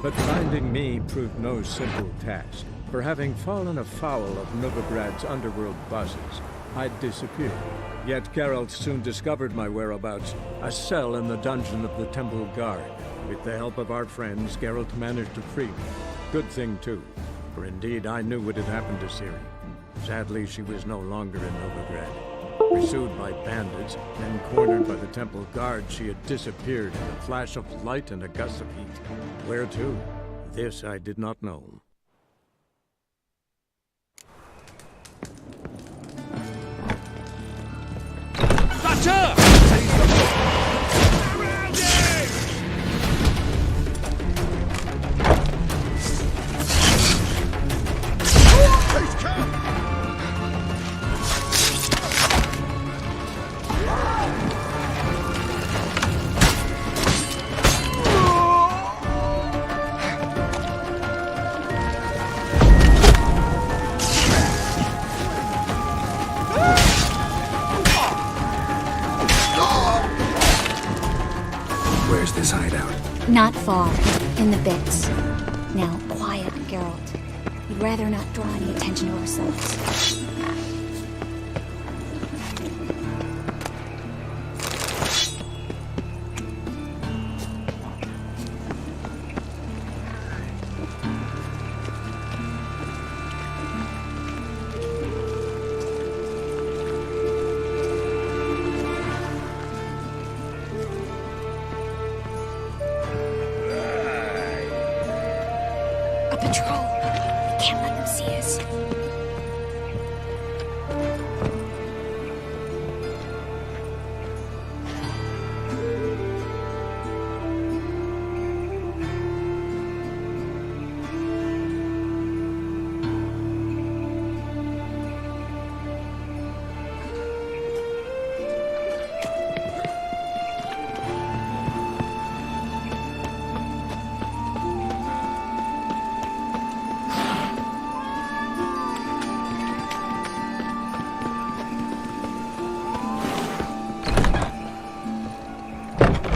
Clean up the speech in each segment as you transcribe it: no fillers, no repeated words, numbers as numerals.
But finding me proved no simple task. For having fallen afoul of Novigrad's underworld bosses, I'd disappeared. Yet Geralt soon discovered my whereabouts, a cell in the dungeon of the Temple Guard. With the help of our friends, Geralt managed to free me. Good thing too, for indeed I knew what had happened to Ciri. Sadly, she was no longer in Novigrad. Pursued by bandits, then cornered by the Temple Guard, she had disappeared in a flash of light and a gust of heat. Where to? This I did not know. That's her! Where's this hideout? Not far. In the Bits. Now, quiet, Geralt. We'd rather not draw any attention to ourselves. Patrol. We can't let them see us.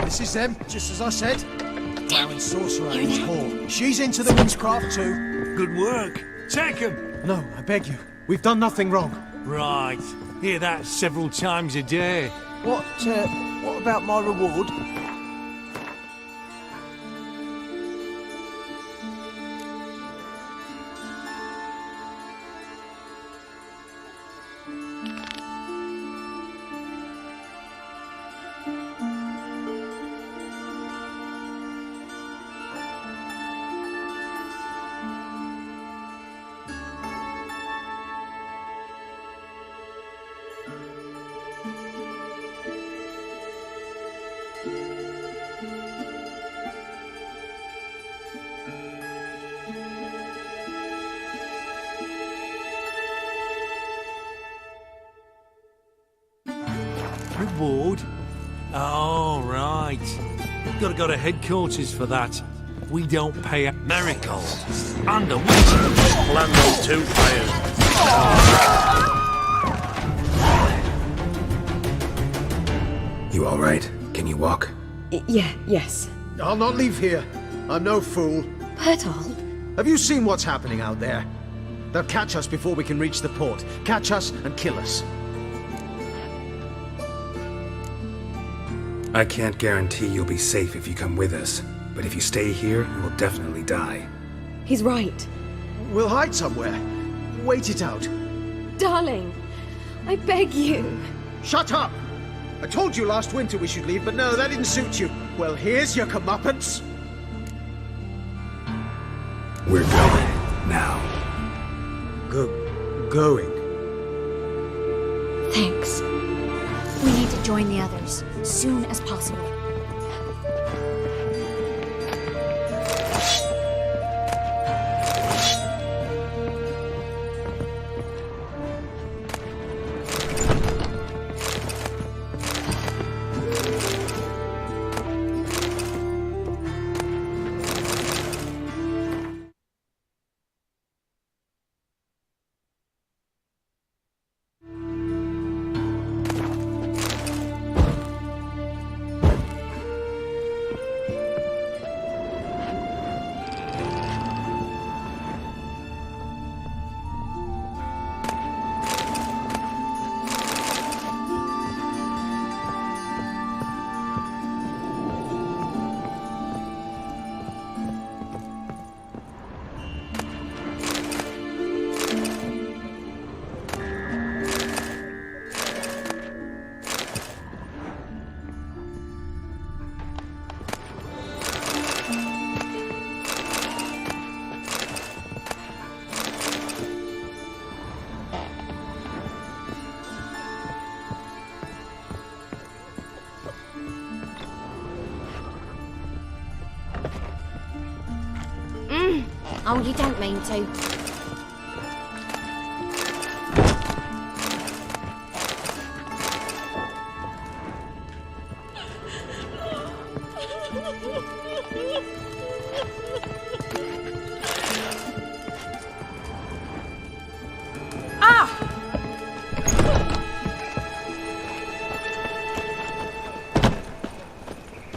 This is them, just as I said. Wow and Sorcerer You're Age not- Hall. She's into the witchcraft too. Good work. Take him. No, I beg you. We've done nothing wrong. Right. Hear that several times a day. What about my reward? Reward? Oh, right. Gotta go to headquarters for that. We don't pay miracles. And a witch. Land those two fires. You all right? Can you walk? Yes. I'll not leave here. I'm no fool. Bertold? Have you seen what's happening out there? They'll catch us before we can reach the port. Catch us and kill us. I can't guarantee you'll be safe if you come with us, but if you stay here, you will definitely die. He's right. We'll hide somewhere. Wait it out. Darling, I beg you. Shut up! I told you last winter we should leave, but no, that didn't suit you. Well, here's your comeuppance. We're going now. Going? Thanks. We need to join the others, soon as possible. Oh, you don't mean to.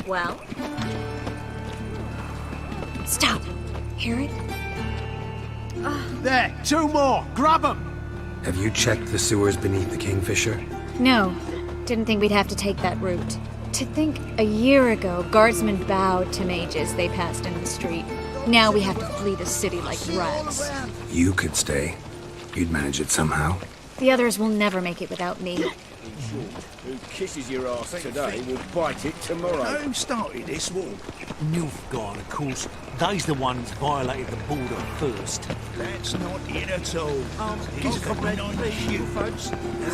Well? Stop. Hear it? There, 2 more. Grab them. Have you checked the sewers beneath the Kingfisher? No. Didn't think we'd have to take that route. To think a year ago, guardsmen bowed to mages they passed in the street. Now we have to flee the city like rats. You could stay. You'd manage it somehow. The others will never make it without me. Who kisses your ass today will bite it tomorrow. Who started this war? Nilfgaard, of course. They's the ones violated the border first. That's not it at all. He's a comment on you, folks.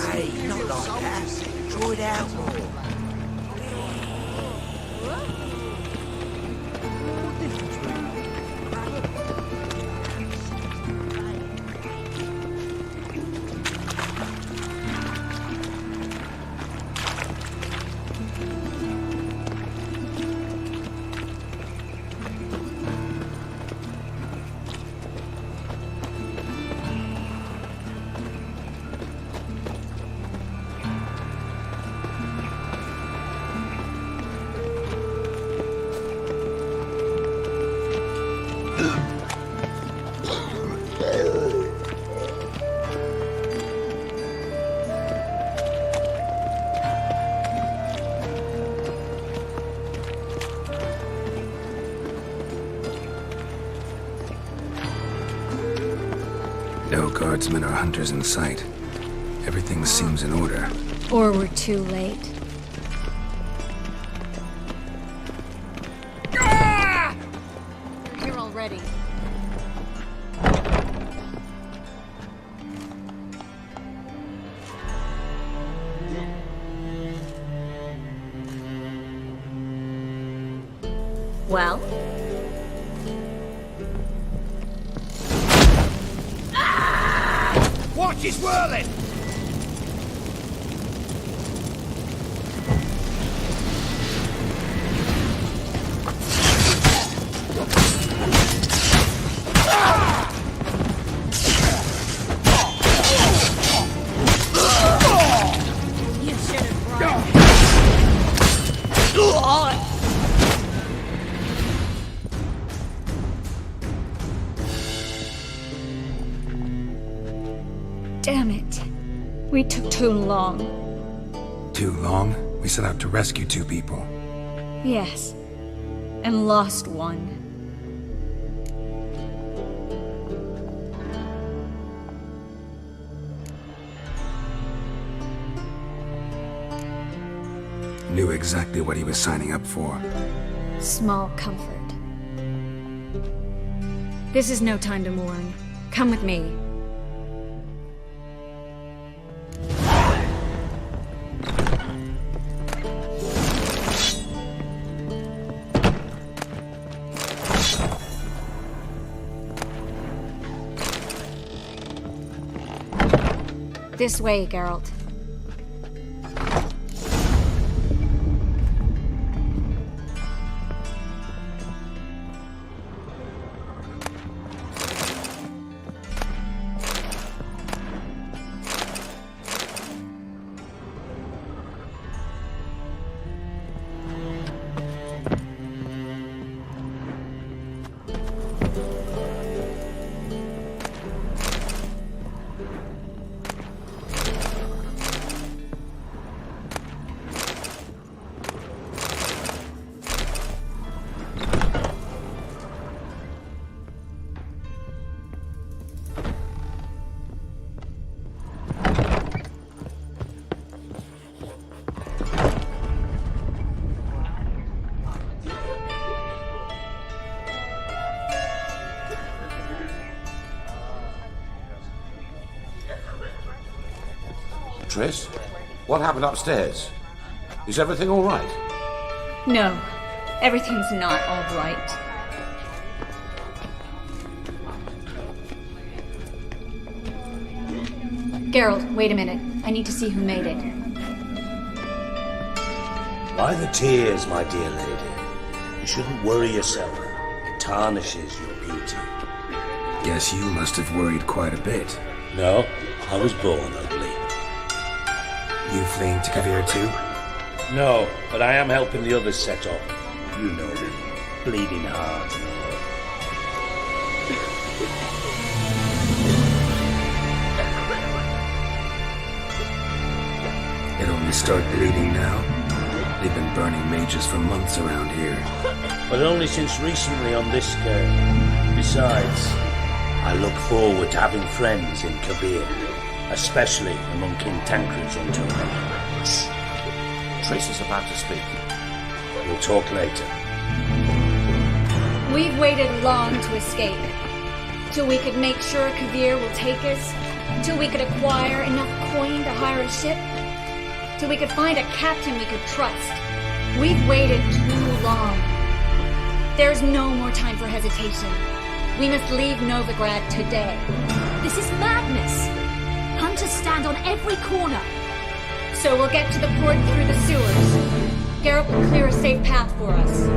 Hey, not like that. Draw it out more. No guardsmen or hunters in sight. Everything seems in order. Or we're too late. Here already. Well? Watch his whirling! Damn it. We took too long. Too long? We set out to rescue 2 people. Yes. And lost one. Knew exactly what he was signing up for. Small comfort. This is no time to mourn. Come with me. This way, Geralt. Triss, what happened upstairs? Is everything all right? No, everything's not all right. Geralt, wait a minute. I need to see who made it. Why the tears, my dear lady? You shouldn't worry yourself. It tarnishes your beauty. Guess you must have worried quite a bit. No, I was born ugly. You fleeing to Kavir too? No, but I am helping the others set off. You know me. Bleeding heart and all. It only started bleeding now. They've been burning mages for months around here. But only since recently on this scale. Besides, I look forward to having friends in Kabir, especially among King Tancred's Untold. Triss is about to speak. We'll talk later. We've waited long to escape. Till we could make sure Kavir will take us. Till we could acquire enough coin to hire a ship. Till we could find a captain we could trust. We've waited too long. There's no more time for hesitation. We must leave Novigrad today. This is madness! Hunters stand on every corner. So we'll get to the port through the sewers. Geralt will clear a safe path for us.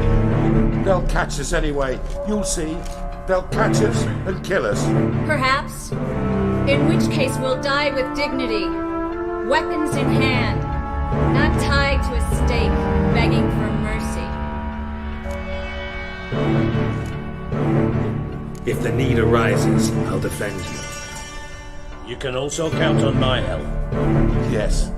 They'll catch us anyway. You'll see. They'll catch us and kill us. Perhaps. In which case we'll die with dignity. Weapons in hand. Not tied to a stake, begging for mercy. If the need arises, I'll defend you. You can also count on my help. Yes.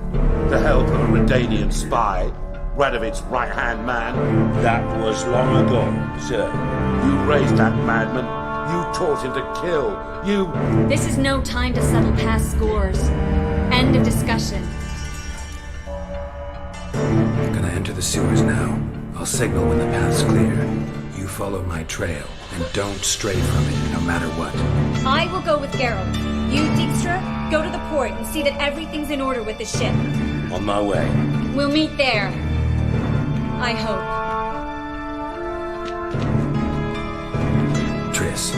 The help of a Redanian spy. Radovid's right-hand man. That was long ago, sir. You raised that madman. You taught him to kill. You... This is no time to settle past scores. End of discussion. I'm gonna enter the sewers now. I'll signal when the path's clear. You follow my trail, and don't stray from it, no matter what. I will go with Geralt. You, Dijkstra, go to the port and see that everything's in order with the ship. On my way. We'll meet there. I hope. Triss,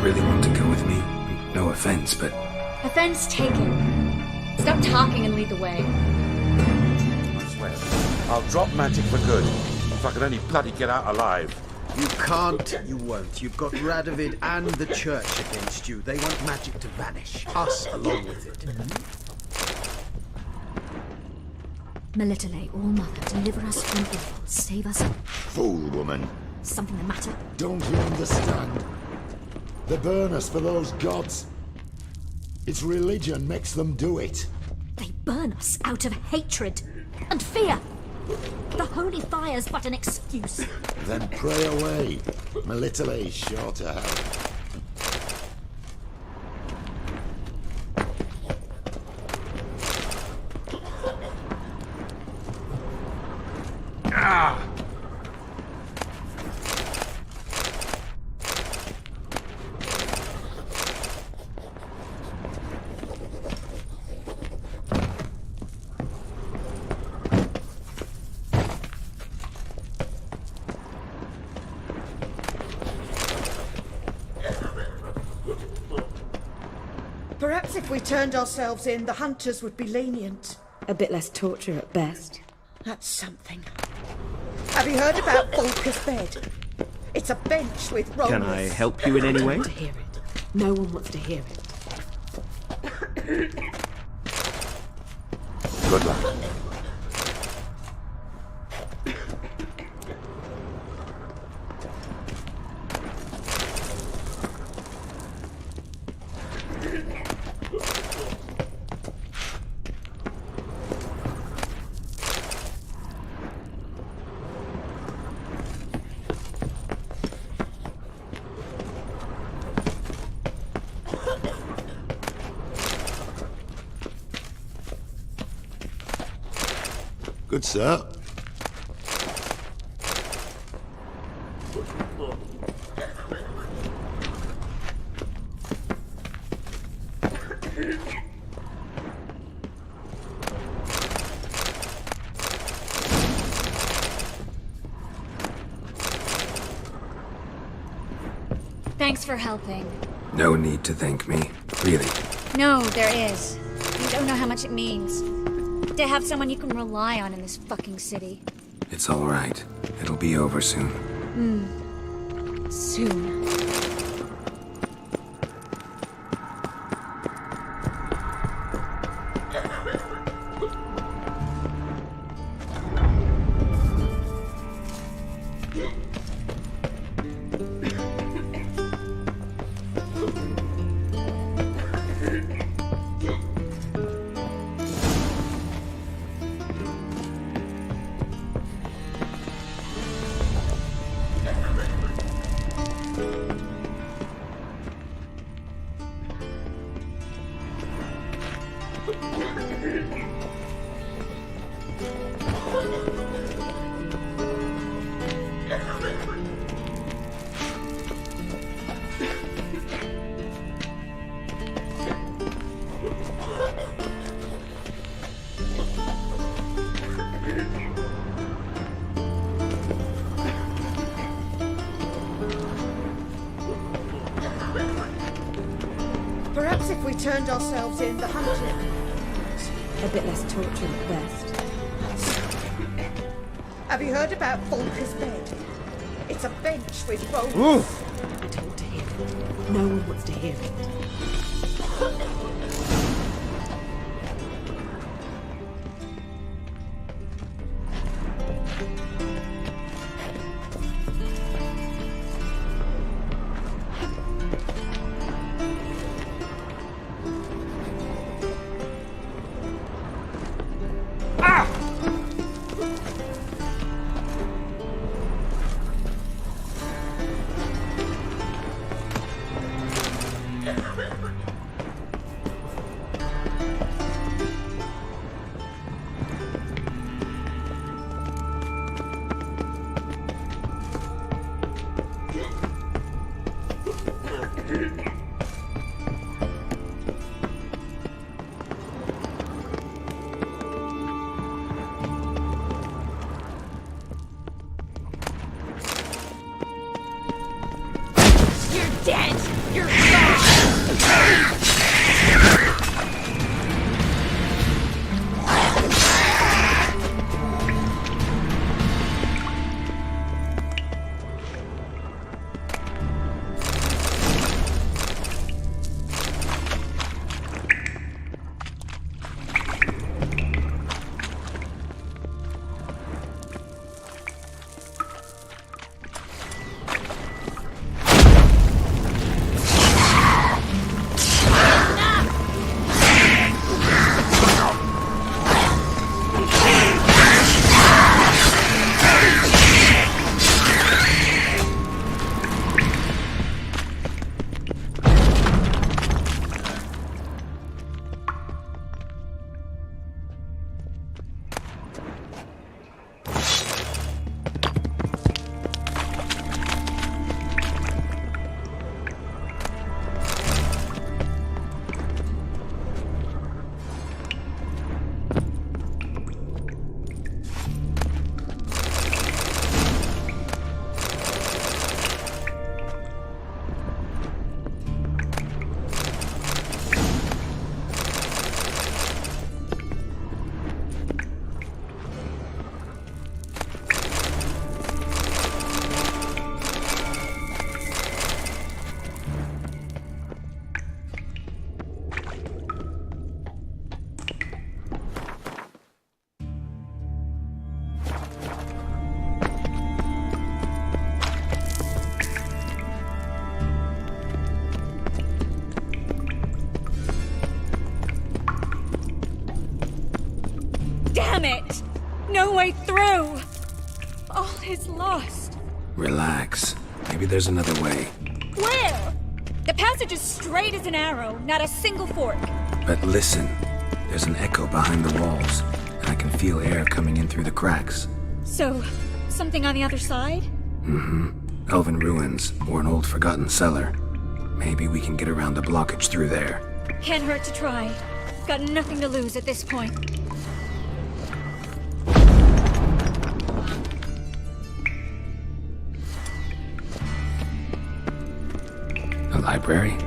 really want to go with me? No offense, but... Offense taken. Stop talking and lead the way. I swear, I'll drop magic for good. If I can only bloody get out alive. You can't, you won't. You've got Radovid and the church against you. They want magic to vanish. Us along with it. Melitele, All-Mother, deliver us from evil. Save us. Fool woman. Something the matter? Don't you understand? They burn us for those gods. It's religion makes them do it. They burn us out of hatred and fear. The holy fire's but an excuse. Then pray away. Melitele's sure to help. Perhaps if we turned ourselves in, the hunters would be lenient. A bit less torture at best. That's something. Have you heard about Volker's bed? It's a bench with rollers. Can I help you in any way? To hear it. No one wants to hear it. Good luck. Good, sir. Thanks for helping. No need to thank me. Really. No, there is. You don't know how much it means to have someone you can rely on in this fucking city. It's all right. It'll be over soon. Soon. Perhaps if we turned ourselves in, the hunter... A bit less torture at best. Have you heard about Volker's bed? It's a bench with bones. I don't want to hear it. No one wants to hear it. Damn it! No way through! All is lost. Relax. Maybe there's another way. Where? The passage is straight as an arrow, not a single fork. But listen. There's an echo behind the walls, and I can feel air coming in through the cracks. So, something on the other side? Mm-hmm. Elven ruins, or an old forgotten cellar. Maybe we can get around the blockage through there. Can't hurt to try. Got nothing to lose at this point. A library?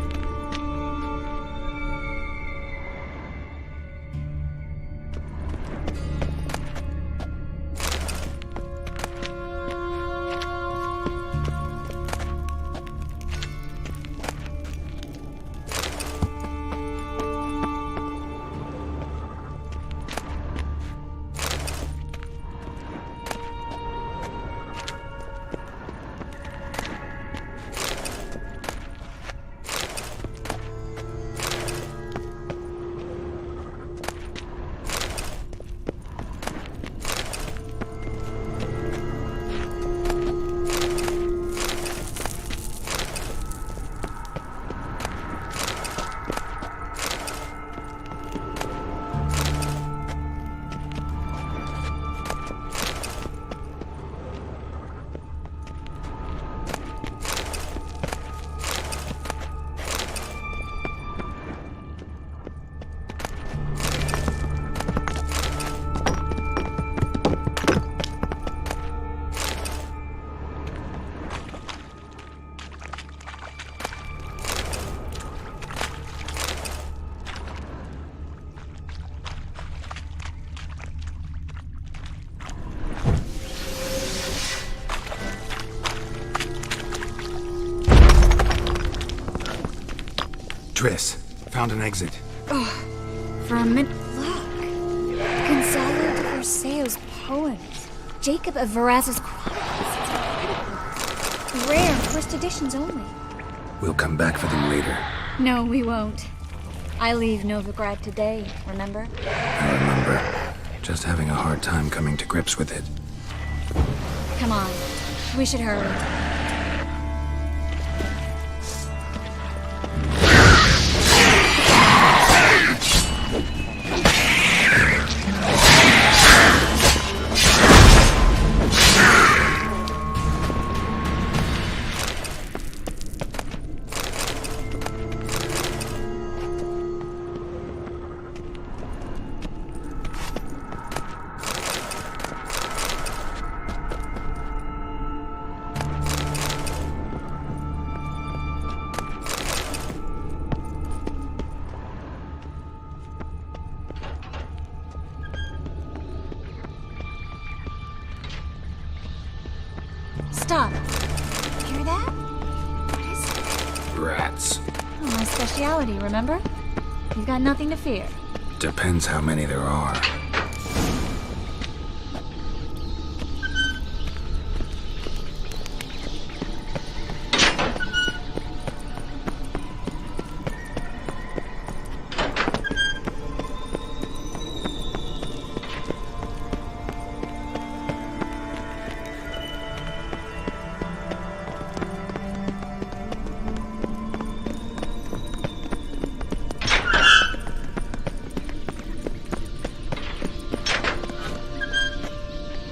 Triss, found an exit. Oh, for a minute. Look. Gonzalo de Verseo's poems. Jacob of Varaz's chronicles. Rare, first editions only. We'll come back for them later. No, we won't. I leave Novigrad today, remember? I remember. Just having a hard time coming to grips with it. Come on. We should hurry. Stop. Hear that? What is it? Rats. Oh, my speciality, remember? You've got nothing to fear. Depends how many there are.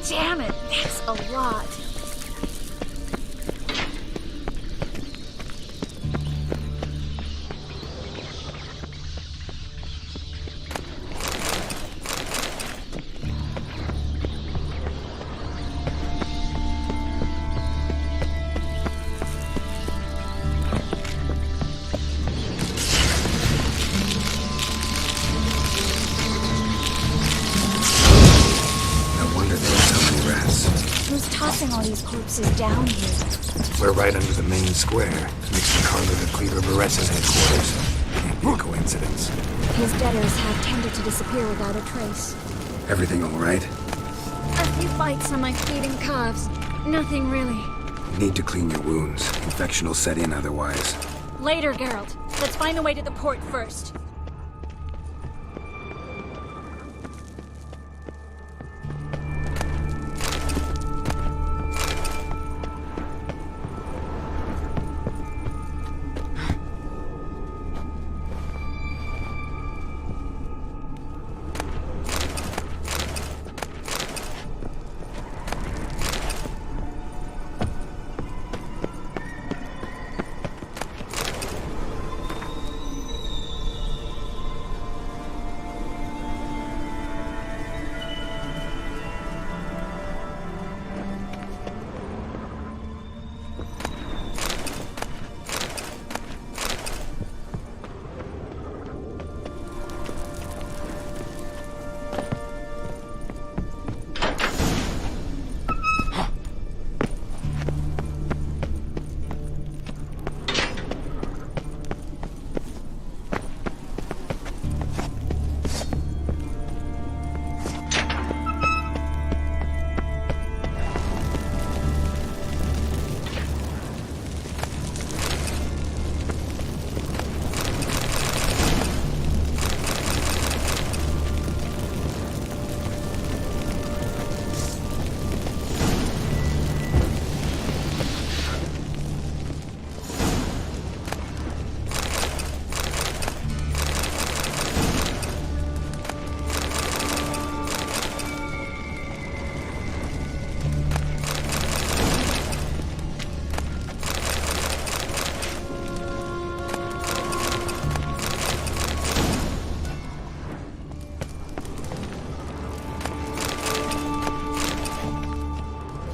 Damn it, that's a lot. Who's tossing all these corpses down here? We're right under the main square, next to Carlo de Cleaver Baretz's headquarters. Can't be a coincidence. His debtors have tended to disappear without a trace. Everything all right? A few bites on my feet and calves. Nothing really. Need to clean your wounds. Infection will set in otherwise. Later, Geralt. Let's find the way to the port first.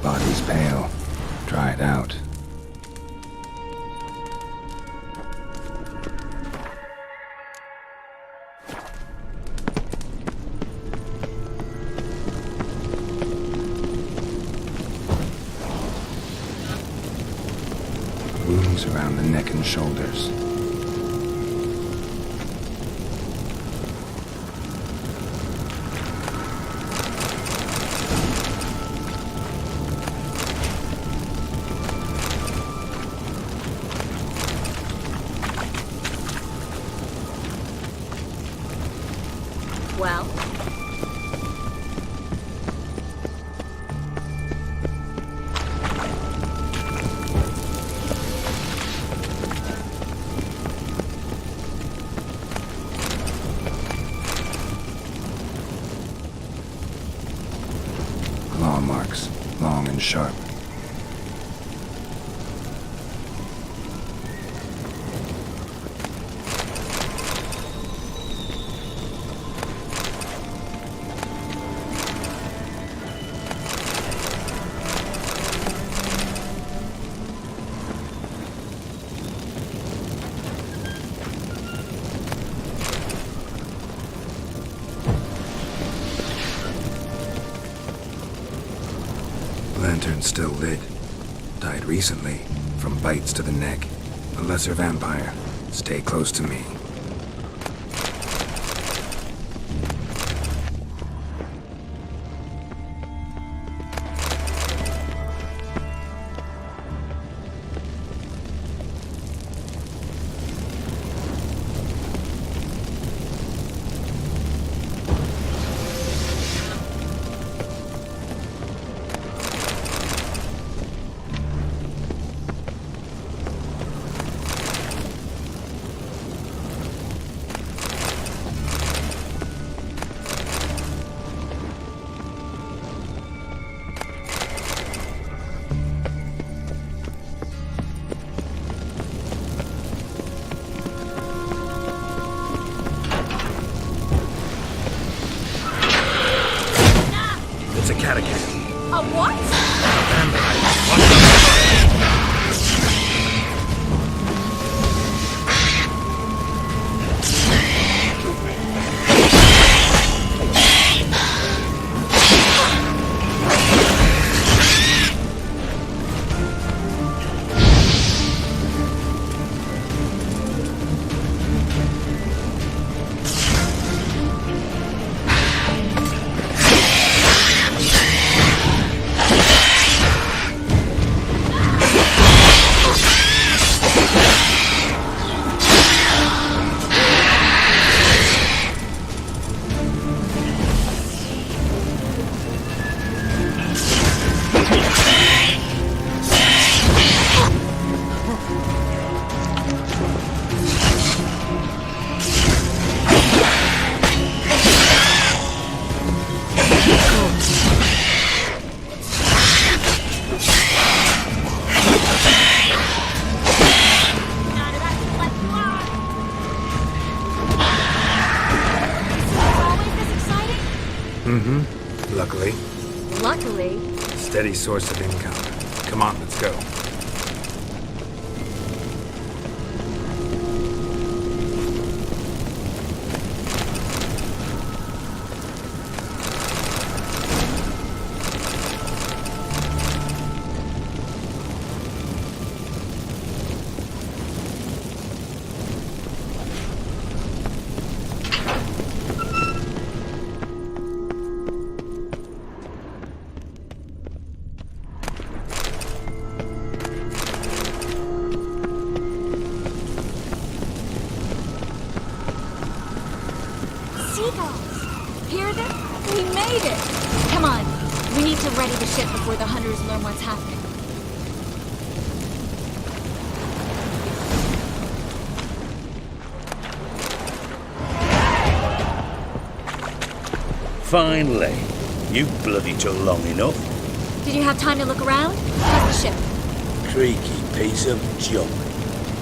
Body's pale. Dried out. Wounds around the neck and shoulders. long and sharp. Lantern's still lit. Died recently, from bites to the neck. A lesser vampire. Stay close to me. It's a catacomb. A what? Luckily. Luckily. Steady source of income. Come on, let's go. Hear them? We made it! Come on, we need to ready the ship before the hunters learn what's happening. Finally. You bloody took long enough. Did you have time to look around? How's the ship? Creaky piece of junk.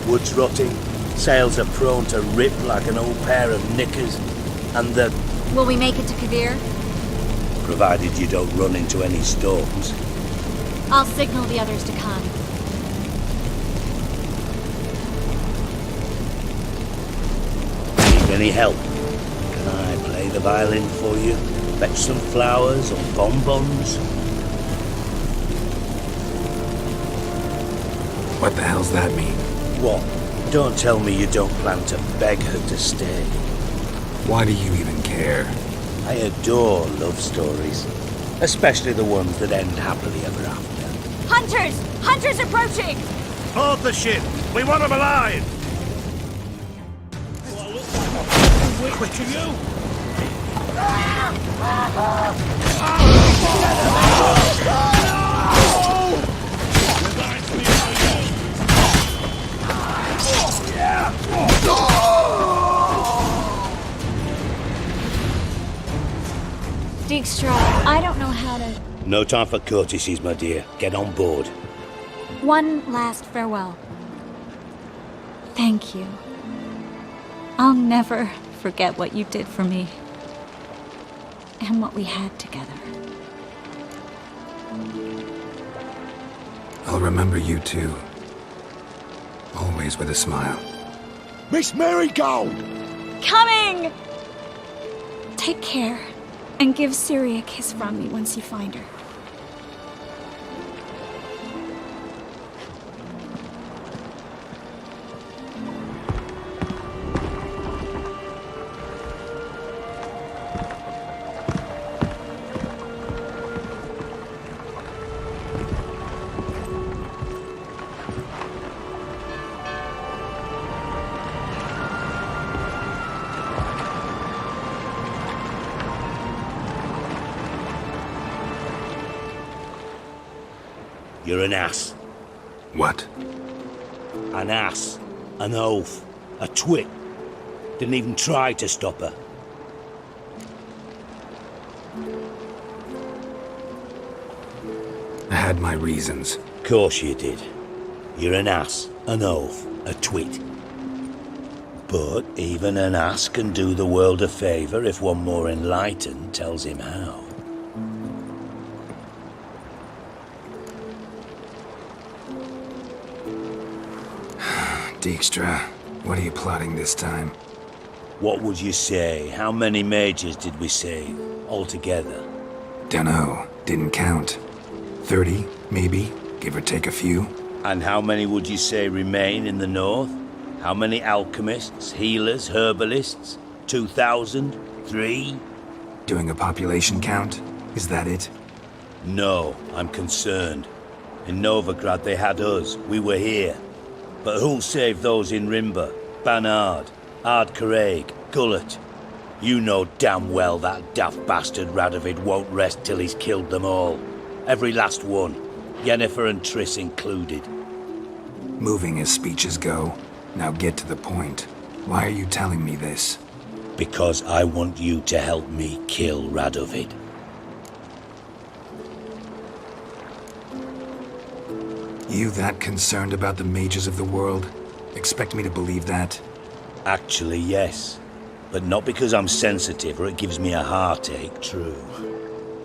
Wood's rotting, sails are prone to rip like an old pair of knickers, and the... Will we make it to Kavir? Provided you don't run into any storms. I'll signal the others to come. Need any help? Can I play the violin for you? Fetch some flowers or bonbons? What the hell's that mean? What? Don't tell me you don't plan to beg her to stay. Why do you even care? I adore love stories. Especially the ones that end happily ever after. Hunters! Hunters approaching! Board the ship! We want them alive! Quick to you! Dijkstra, I don't know how to... No time for courtesies, my dear. Get on board. One last farewell. Thank you. I'll never forget what you did for me. And what we had together. I'll remember you too. Always with a smile. Miss Marigold! Coming! Take care, and give Ciri a kiss from me once you find her. You're an ass. What? An ass. An oaf. A twit. Didn't even try to stop her. I had my reasons. Course you did. You're an ass, an oaf, a twit. But even an ass can do the world a favour if one more enlightened tells him how. Dijkstra, what are you plotting this time? What would you say? How many mages did we save, altogether? Dunno, didn't count. 30, maybe, give or take a few. And how many would you say remain in the north? How many alchemists, healers, herbalists? 2,000? 3? Doing a population count? Is that it? No, I'm concerned. In Novigrad they had us, we were here. But who'll save those in Rimba? Banard, Ardcaraig, Gullet? You know damn well that daft bastard Radovid won't rest till he's killed them all. Every last one. Yennefer and Triss included. Moving as speeches go. Now get to the point. Why are you telling me this? Because I want you to help me kill Radovid. You that concerned about the mages of the world? Expect me to believe that? Actually, yes. But not because I'm sensitive or it gives me a heartache, true.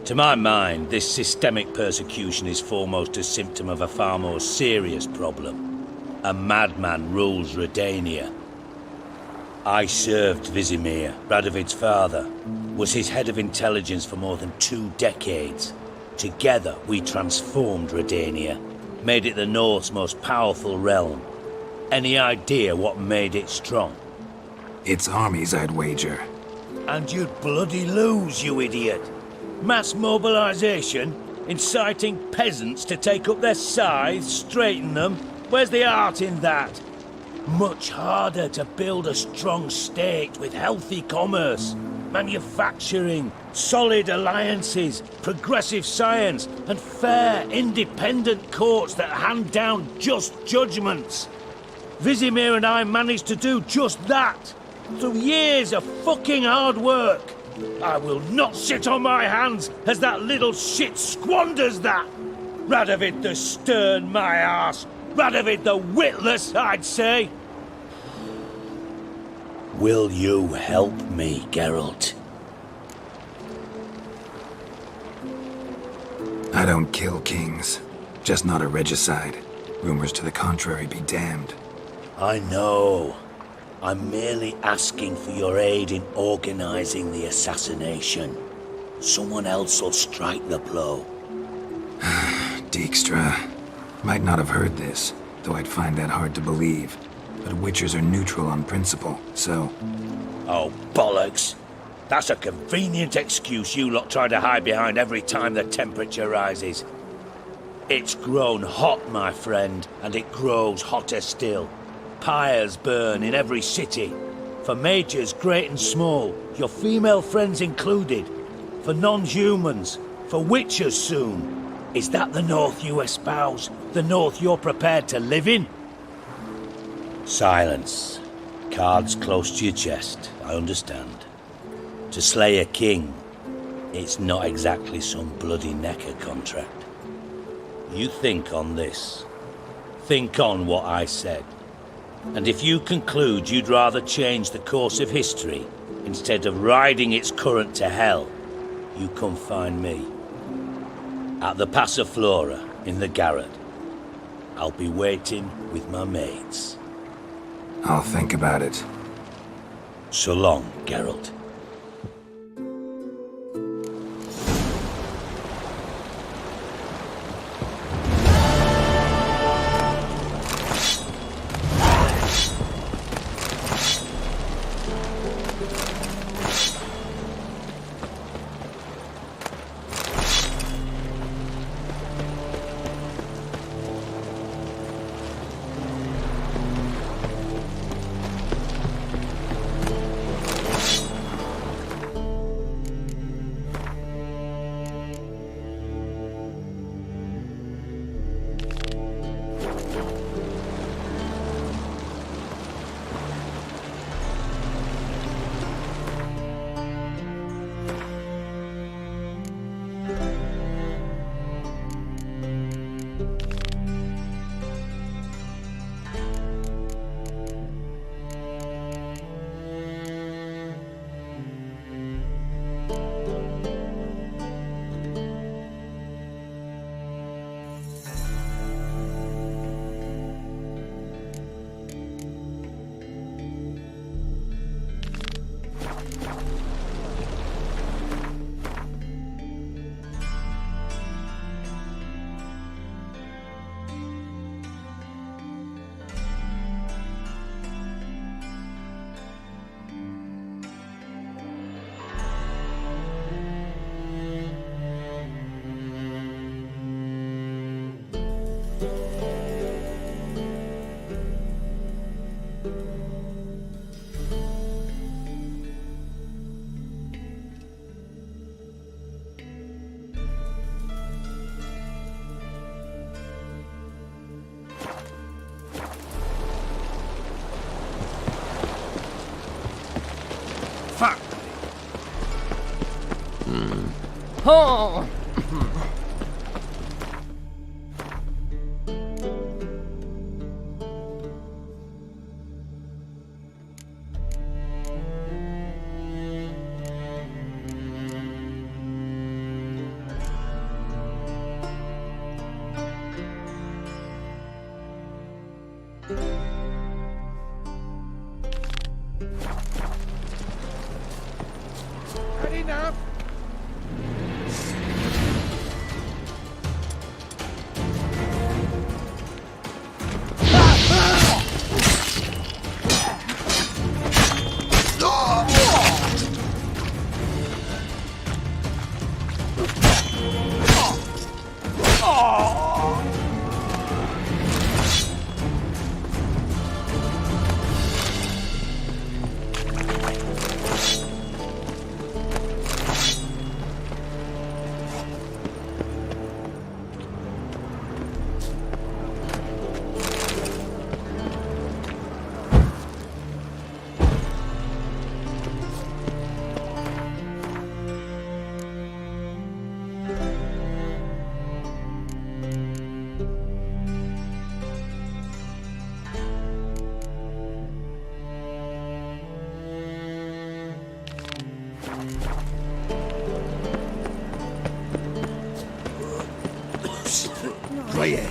To my mind, this systemic persecution is foremost a symptom of a far more serious problem. A madman rules Redania. I served Vizimir, Radovid's father, was his head of intelligence for more than 2 decades. Together, we transformed Redania. Made it the North's most powerful realm. Any idea what made it strong? Its armies, I'd wager. And you'd bloody lose, you idiot. Mass mobilization, inciting peasants to take up their scythes, straighten them. Where's the art in that? Much harder to build a strong state with healthy commerce, manufacturing, solid alliances, progressive science, and fair, independent courts that hand down just judgments. Vizimir and I managed to do just that, through years of fucking hard work. I will not sit on my hands as that little shit squanders that. Radovid the stern, my arse. Radovid the witless, I'd say. Will you help me, Geralt? I don't kill kings. Just not a regicide. Rumors to the contrary be damned. I know. I'm merely asking for your aid in organizing the assassination. Someone else will strike the blow. Dijkstra. Might not have heard this, though I'd find that hard to believe. But Witchers are neutral on principle, so... Oh, bollocks. That's a convenient excuse you lot try to hide behind every time the temperature rises. It's grown hot, my friend, and it grows hotter still. Pyres burn in every city. For mages great and small, your female friends included. For non-humans, for Witchers soon. Is that the North you espouse? The North you're prepared to live in? Silence. Cards close to your chest, I understand. To slay a king, It's not exactly some bloody necker contract. You think on this. Think on what I said. And if you conclude you'd rather change the course of history instead of riding its current to hell, you come find me. At the Passiflora in the Garrod. I'll be waiting with my mates. I'll think about it. So long, Geralt. Fuck! Oh! Had enough? Grey.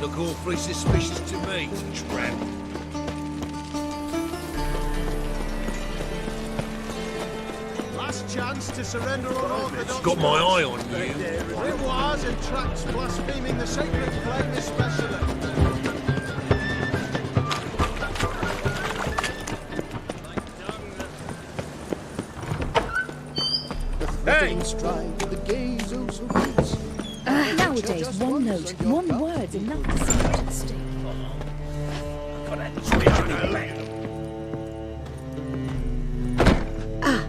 Look awfully suspicious to me, tramp. Last chance to surrender unorthodox. Got my eye on you. Grimoires and tracts blaspheming the sacred flame especially. Hey! Nowadays, one note, one word's enough to set it stick. Ah,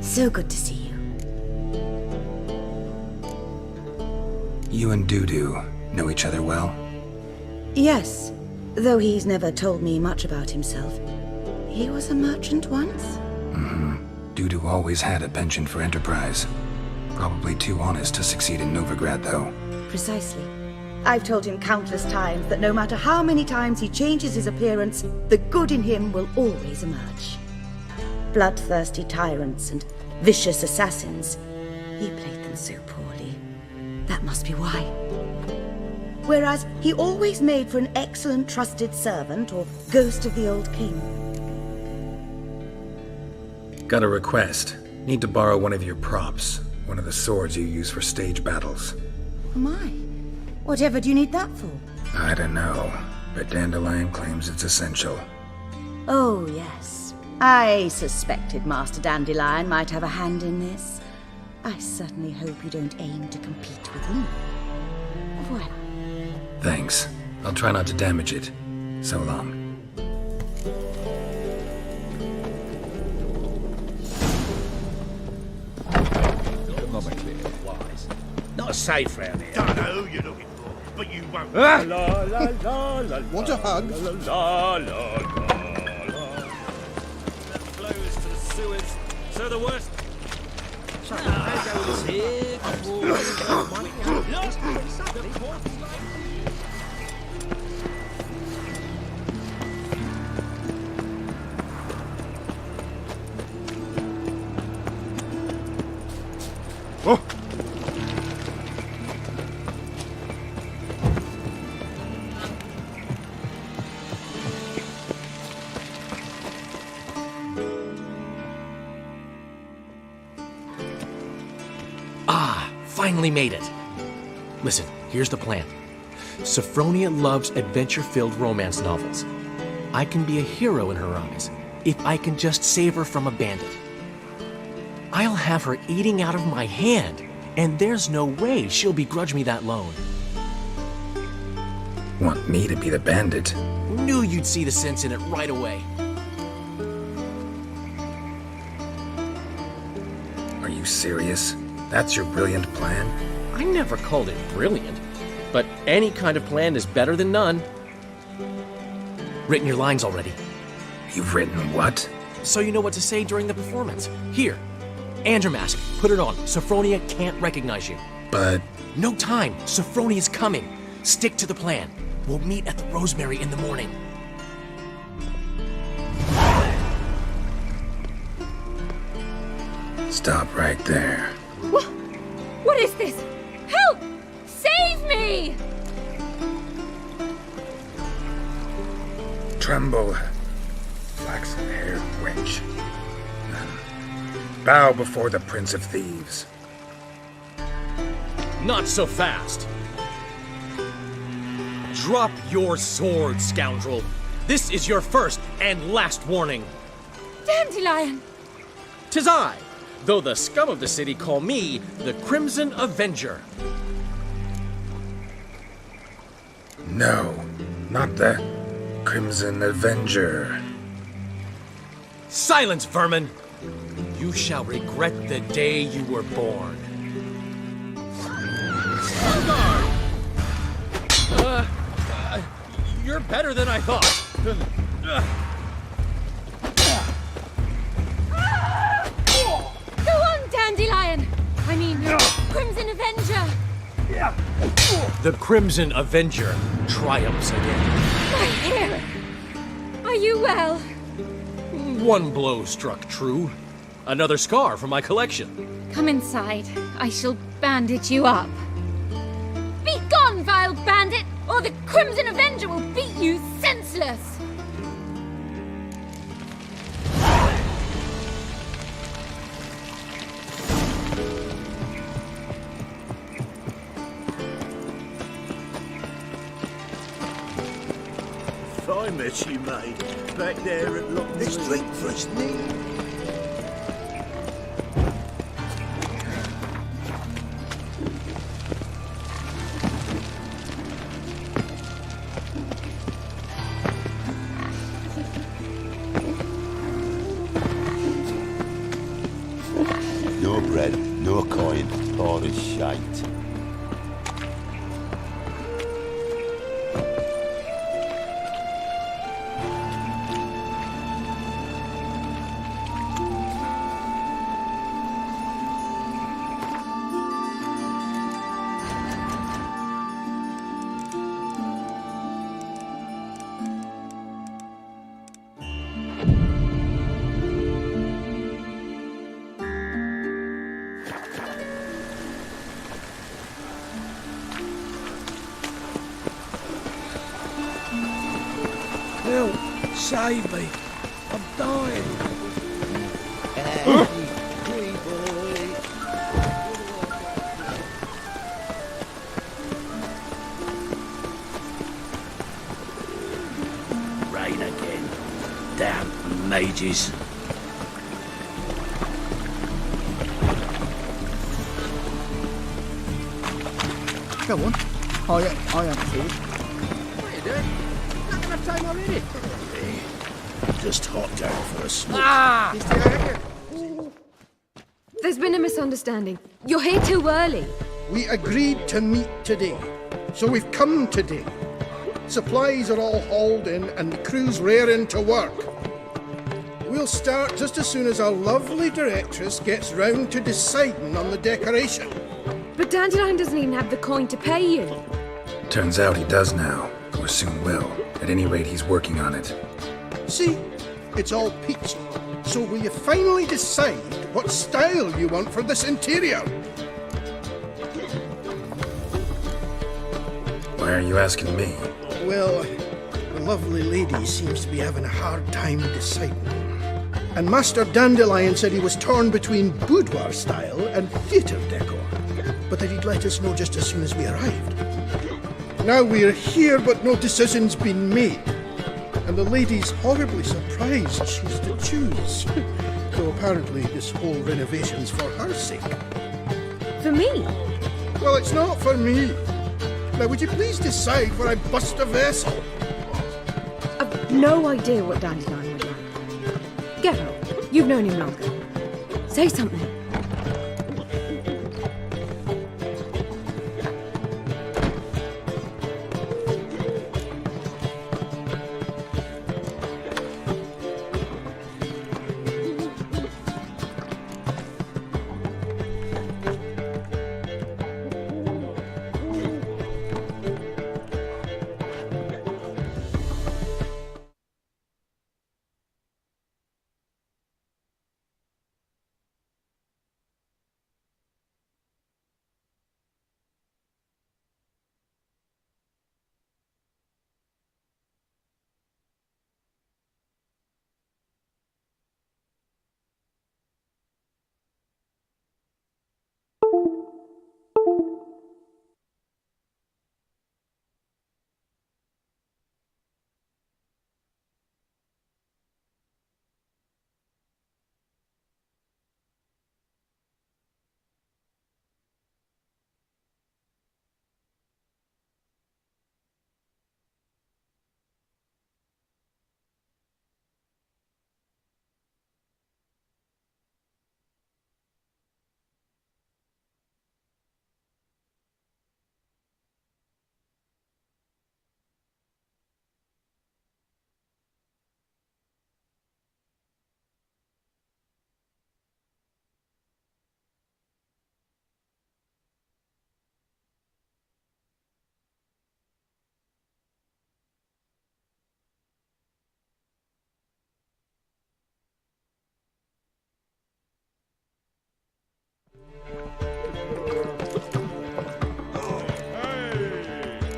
so good to see you. You and Dudu know each other well? Yes, though he's never told me much about himself. He was a merchant once? Mm-hmm. Dudu always had a penchant for enterprise. Probably too honest to succeed in Novigrad, though. Precisely. I've told him countless times that no matter how many times he changes his appearance, the good in him will always emerge. Bloodthirsty tyrants and vicious assassins. He played them so poorly. That must be why. Whereas he always made for an excellent trusted servant or ghost of the old king. Got a request. Need to borrow one of your props. One of the swords you use for stage battles. My. Whatever do you need that for? I don't know, but Dandelion claims it's essential. Oh, yes. I suspected Master Dandelion might have a hand in this. I certainly hope you don't aim to compete with him. Voilà. Thanks. I'll try not to damage it. So long. Not safe round here. Don't know who you're looking for, but you won't. Ah! La, la, la, la, Want a hug? La, la, la, la. That flows to the sewers, so the worst. Oh! Finally made it. Listen, here's the plan. Sophronia loves adventure-filled romance novels. I can be a hero in her eyes if I can just save her from a bandit. I'll have her eating out of my hand, and there's no way she'll begrudge me that loan. Want me to be the bandit? Knew you'd see the sense in it right away. Are you serious? That's your brilliant plan? I never called it brilliant, but any kind of plan is better than none. Written your lines already. You've written what? So you know what to say during the performance. Here, and your mask. Put it on. Sophronia can't recognize you. But... No time. Sophronia's coming. Stick to the plan. We'll meet at the Rosemary in the morning. Stop right there. What is this? Help! Save me! Tremble, flaxen-haired wench. Bow before the Prince of Thieves. Not so fast. Drop your sword, scoundrel. This is your first and last warning. Dandelion! 'Tis I, though the scum of the city call me the Crimson Avenger. No, not the Crimson Avenger. Silence, vermin! You shall regret the day you were born. You're better than I thought. Go on, Dandelion! I mean, Crimson Avenger! The Crimson Avenger triumphs again. My hair! Are you well? One blow struck true. Another scar from my collection. Come inside. I shall bandage you up. Be gone, vile bandit, or the Crimson Avenger will beat you senseless! Fine mess you made. Back there at Loch This drink first, me. No bread, no coin, all is shite. Help! Save me! I'm dying! Rain again. Damn mages. Go on. I am food. What are you doing? Not enough time already. Just hopped out for a smoke. There's been a misunderstanding. You're here too early. We agreed to meet today, so we've come today. Supplies are all hauled in and the crew's raring to work. We'll start just as soon as our lovely directress gets round to deciding on the decoration. But Dandelion doesn't even have the coin to pay you. Turns out he does now, or soon will. At any rate, he's working on it. See, it's all peachy. So will you finally decide what style you want for this interior? Why are you asking me? Well, the lovely lady seems to be having a hard time deciding. And Master Dandelion said he was torn between boudoir style and theatre decor, but that he'd let us know just as soon as we arrived. Now we're here, but no decision's been made. And the lady's horribly surprised she's to choose. Though apparently this whole renovation's for her sake. For me? Well, it's not for me. Now, would you please decide where I bust a vessel? I've no idea what Dandelion would like. Geralt, you've known him longer. Say something.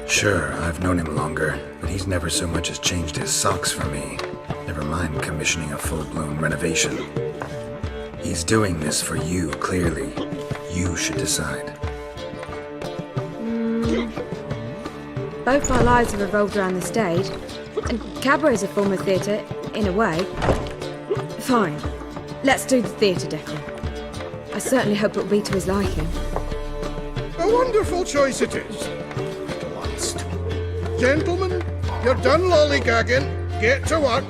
Sure, I've known him longer, but he's never so much as changed his socks for me. Never mind commissioning a full-blown renovation. He's doing this for you, clearly. You should decide. Both our lives have revolved around the stage, and cabaret's a form of theatre, in a way. Fine. Let's do the theatre decor. I certainly hope it'll be to his liking. A wonderful choice it is. Gentlemen, you're done lollygagging. Get to work.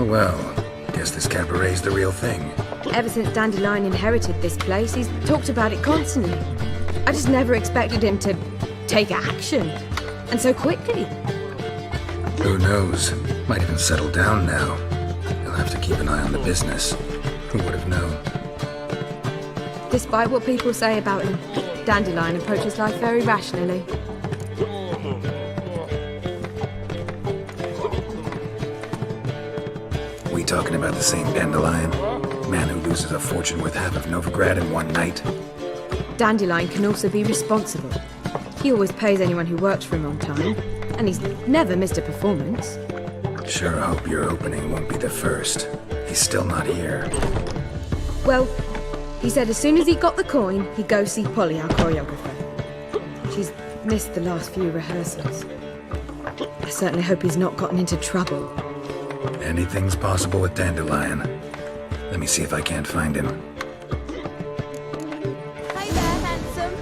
Well, guess this cabaret's the real thing. Ever since Dandelion inherited this place, he's talked about it constantly. I just never expected him to take action. And so quickly. Who knows? Might even settle down now. He'll have to keep an eye on the business. Who would have known? Despite what people say about him, Dandelion approaches life very rationally. We talking about the same Dandelion? Man who loses a fortune worth half of Novigrad in one night? Dandelion can also be responsible. He always pays anyone who works for him on time, and he's never missed a performance. Sure hope your opening won't be the first. He's still not here. Well, he said as soon as he got the coin, he'd go see Polly, our choreographer. She's missed the last few rehearsals. I certainly hope he's not gotten into trouble. Anything's possible with Dandelion. Let me see if I can't find him. Hey there, handsome.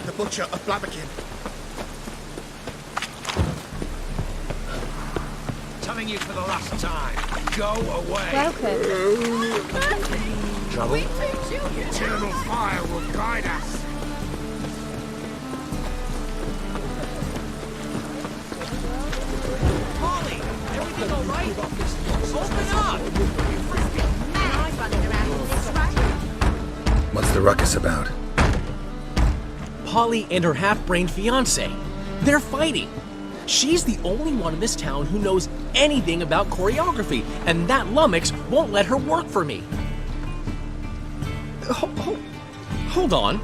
The Butcher of Blaviken. Telling you for the last time, go away. Welcome. Trouble? The eternal fire will guide us. Polly, everything all right? Open up! Mad running around in this rush. What's the ruckus about? Polly and her half-brained fiancé. They're fighting. She's the only one in this town who knows anything about choreography, and that lummox won't let her work for me. Hold on.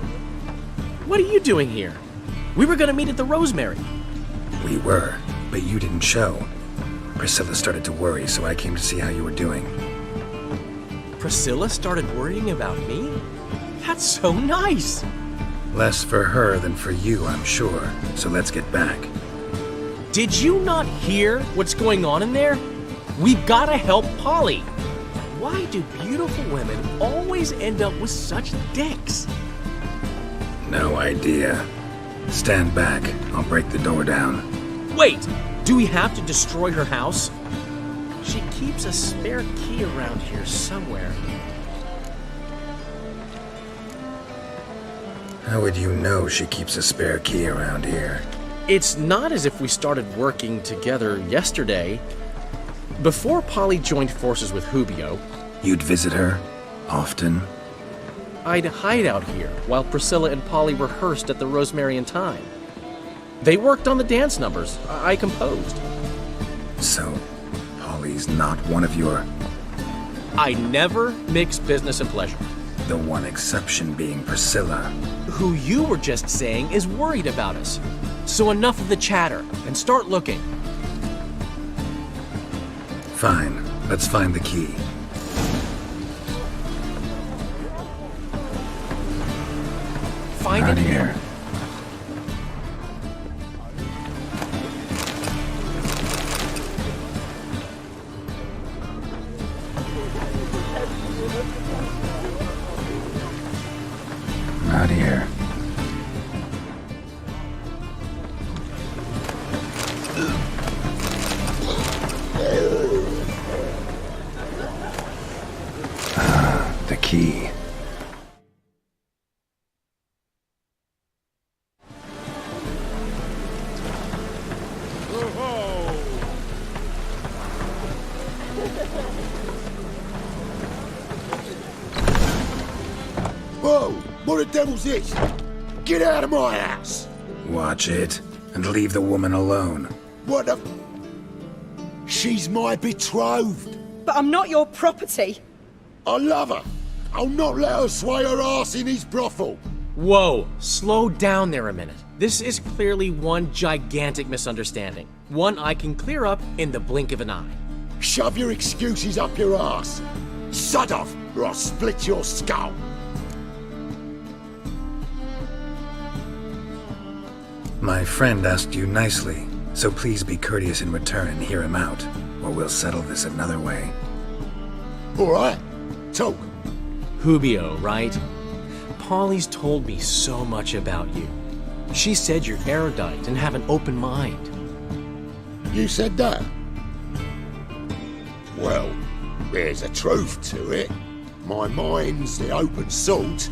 What are you doing here? We were gonna meet at the Rosemary. We were, but you didn't show. Priscilla started to worry, so I came to see how you were doing. Priscilla started worrying about me? That's so nice! Less for her than for you, I'm sure. So let's get back. Did you not hear what's going on in there? We've gotta help Polly. Why do beautiful women always end up with such dicks? No idea. Stand back. I'll break the door down. Wait! Do we have to destroy her house? She keeps a spare key around here somewhere. How would you know she keeps a spare key around here? It's not as if we started working together yesterday. Before Polly joined forces with Hubio, You'd visit her? Often? I'd hide out here while Priscilla and Polly rehearsed at the Rosemary and Thyme. They worked on the dance numbers I composed. So, Polly's not one of your... I never mix business and pleasure. The one exception being Priscilla. Who you were just saying is worried about us. So enough of the chatter, and start looking. Fine. Let's find the key. Find Not it here. Not here. The key. Whoa! What the devil's this? Get out of my house! Watch it, and leave the woman alone. What the... She's my betrothed. But I'm not your property. I love her. I'll not let her sway her ass in his brothel. Whoa, slow down there a minute. This is clearly one gigantic misunderstanding. One I can clear up in the blink of an eye. Shove your excuses up your ass. Sod off, or I'll split your skull. My friend asked you nicely, so please be courteous in return and hear him out, or we'll settle this another way. All right, talk. Hubio, right? Polly's told me so much about you. She said you're erudite and have an open mind. You said that? Well, there's a truth to it. My mind's the open salt,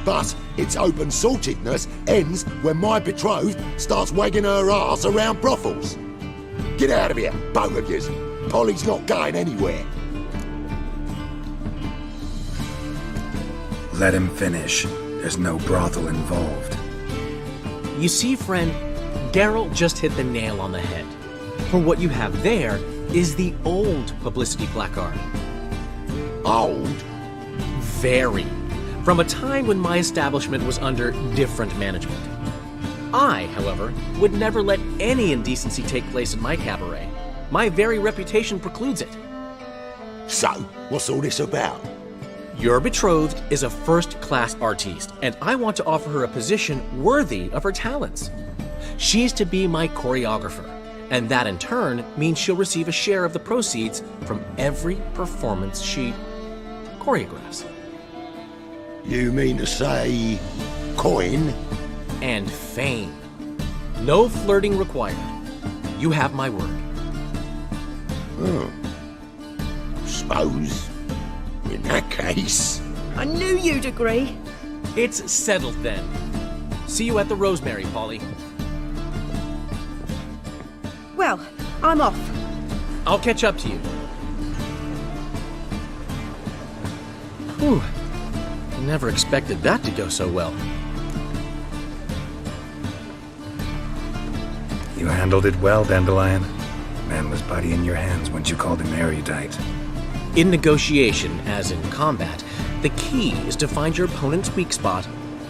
but its open saltedness ends when my betrothed starts wagging her ass around brothels. Get out of here, both of yous. Polly's not going anywhere. Let him finish. There's no brothel involved. You see, friend, Geralt just hit the nail on the head. For what you have there is the old publicity placard. Old? Very. From a time when my establishment was under different management. I, however, would never let any indecency take place in my cabaret. My very reputation precludes it. So, what's all this about? Your betrothed is a first-class artiste, and I want to offer her a position worthy of her talents. She's to be my choreographer, and that in turn means she'll receive a share of the proceeds from every performance she choreographs. You mean to say coin? And fame. No flirting required. You have my word. Oh. Suppose, in that case... I knew you'd agree. It's settled then. See you at the Rosemary, Polly. Well, I'm off. I'll catch up to you. Whew. Never expected that to go so well. You handled it well, Dandelion. Man was body in your hands once you called him erudite. In negotiation, as in combat, the key is to find your opponent's weak spot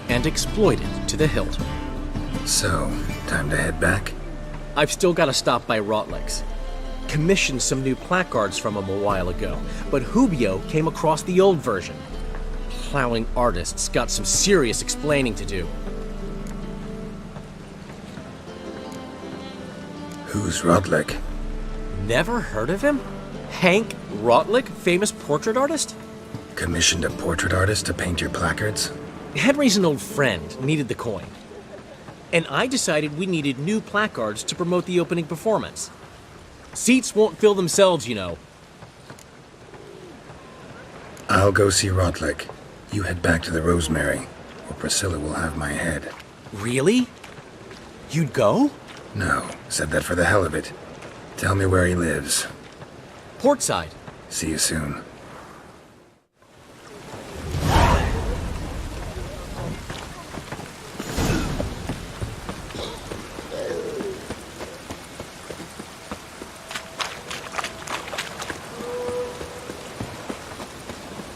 and exploit it to the hilt. So, time to head back? I've still got to stop by Rotlick's. Commissioned some new placards from him a while ago, but Hubio came across the old version. Plowing artists got some serious explaining to do. Who's Rotlick? Never heard of him? Hank Rotlick, famous portrait artist? Commissioned a portrait artist to paint your placards? Henry's an old friend, needed the coin. And I decided we needed new placards to promote the opening performance. Seats won't fill themselves, you know. I'll go see Rotlick. You head back to the Rosemary, or Priscilla will have my head. Really? You'd go? No, said that for the hell of it. Tell me where he lives. Portside. See you soon.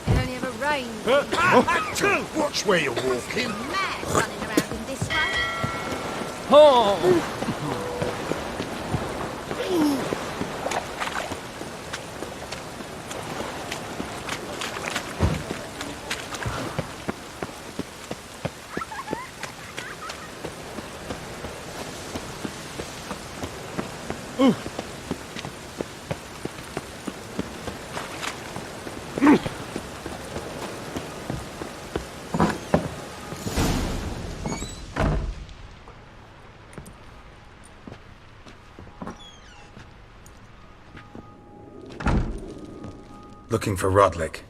It only ever rains. Watch where you're walking. Mad running around in this way. Oh! Looking for Rotlick.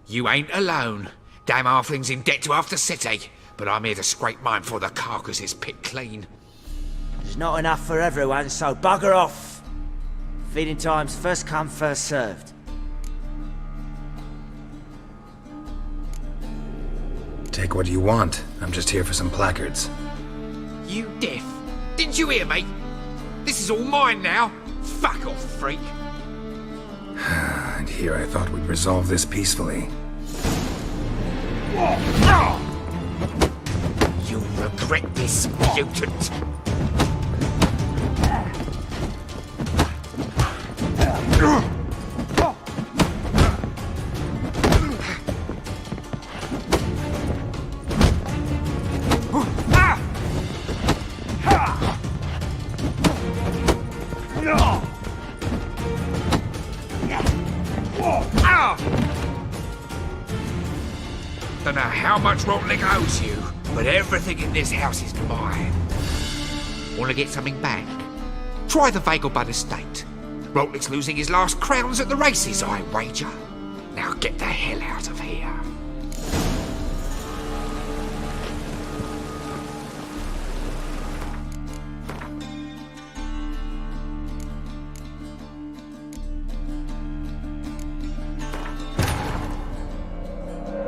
You ain't alone. Damn halfling's in debt to half the city, but I'm here to scrape mine before the carcass is picked clean. There's not enough for everyone, so bugger off. Feeding time's first come, first served. Take what you want. I'm just here for some placards. You deaf? Didn't you hear me? This is all mine now. Fuck off, freak. And here I thought we'd resolve this peacefully. You'll regret this, mutant. Don't know how much Rotlick owes you, but everything in this house is mine. Want to get something back? Try the Vagelbud estate. Rotlick's losing his last crowns at the races, I wager. Now get the hell out of here.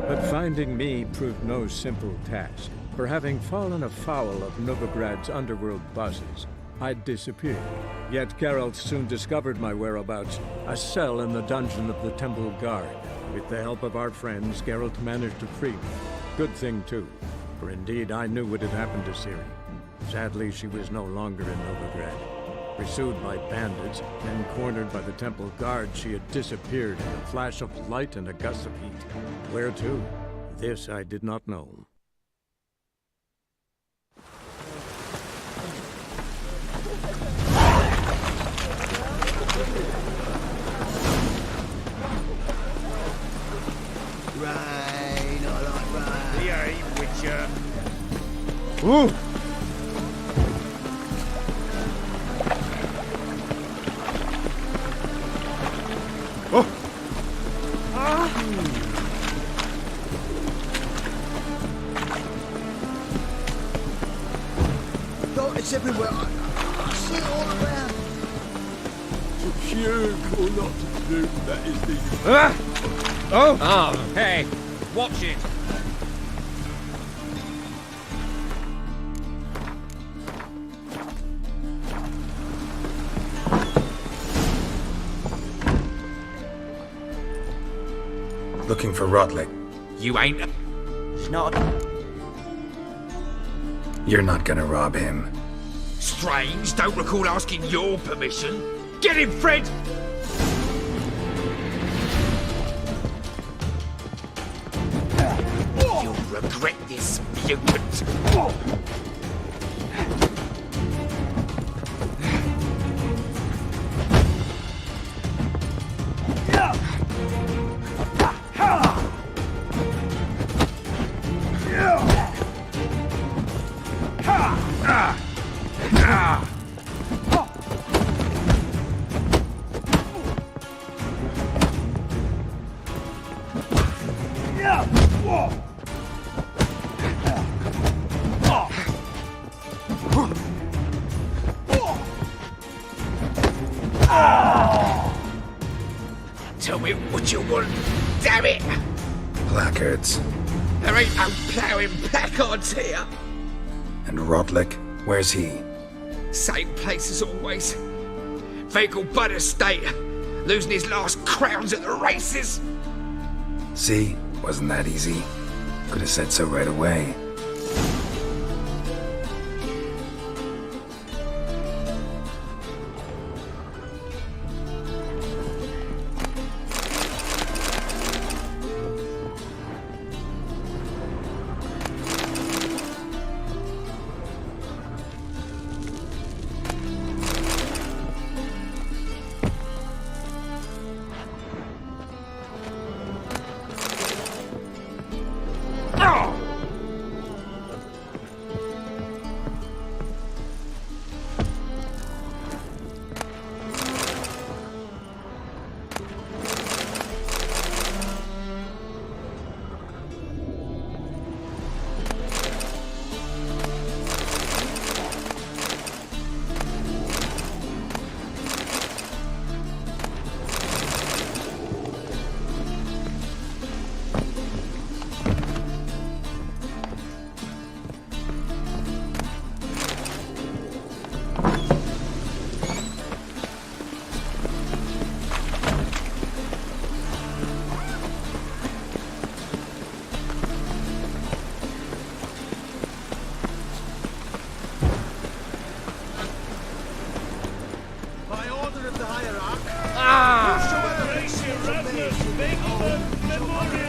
But finding me proved no simple task. For having fallen afoul of Novigrad's underworld bosses, I'd disappeared. Yet Geralt soon discovered my whereabouts, a cell in the dungeon of the Temple Guard. With the help of our friends, Geralt managed to free me. Good thing, too, for indeed I knew what had happened to Ciri. Sadly, she was no longer in Novigrad. Pursued by bandits and cornered by the Temple Guard, she had disappeared in a flash of light and a gust of heat. Where to? This I did not know. Rain, I like rain. Yay, Witcher. Ooh! God, it's everywhere. I see it all around. You call not to do that is the... Oh, hey, watch it. Looking for Rodlick. You ain't... It's not... You're not gonna rob him. Strange, don't recall asking your permission. Get him, Fred! You'll regret this, mutant. Tell me what you want, damn it! Placards. There ain't no ploughing placards here. And Rodlick, where's he? Same place as always. Vehicle Bud Estate. Losing his last crowns at the races. See? Wasn't that easy? Could have said so right away.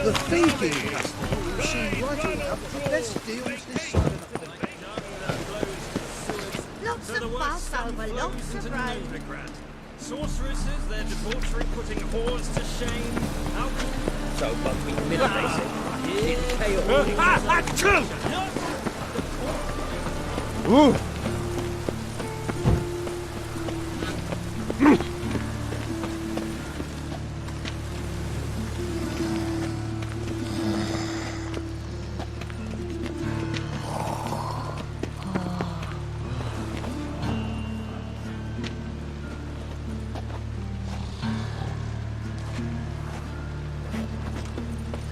The thinking customer you see right up the best deals this side of the Lots of fuss over lots of road. Sorceresses, their debauchery putting whores to shame. So, but we minimize it. Ooh!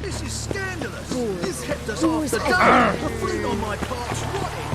This is scandalous. This kept us off the day. The fruit on my part's rotting.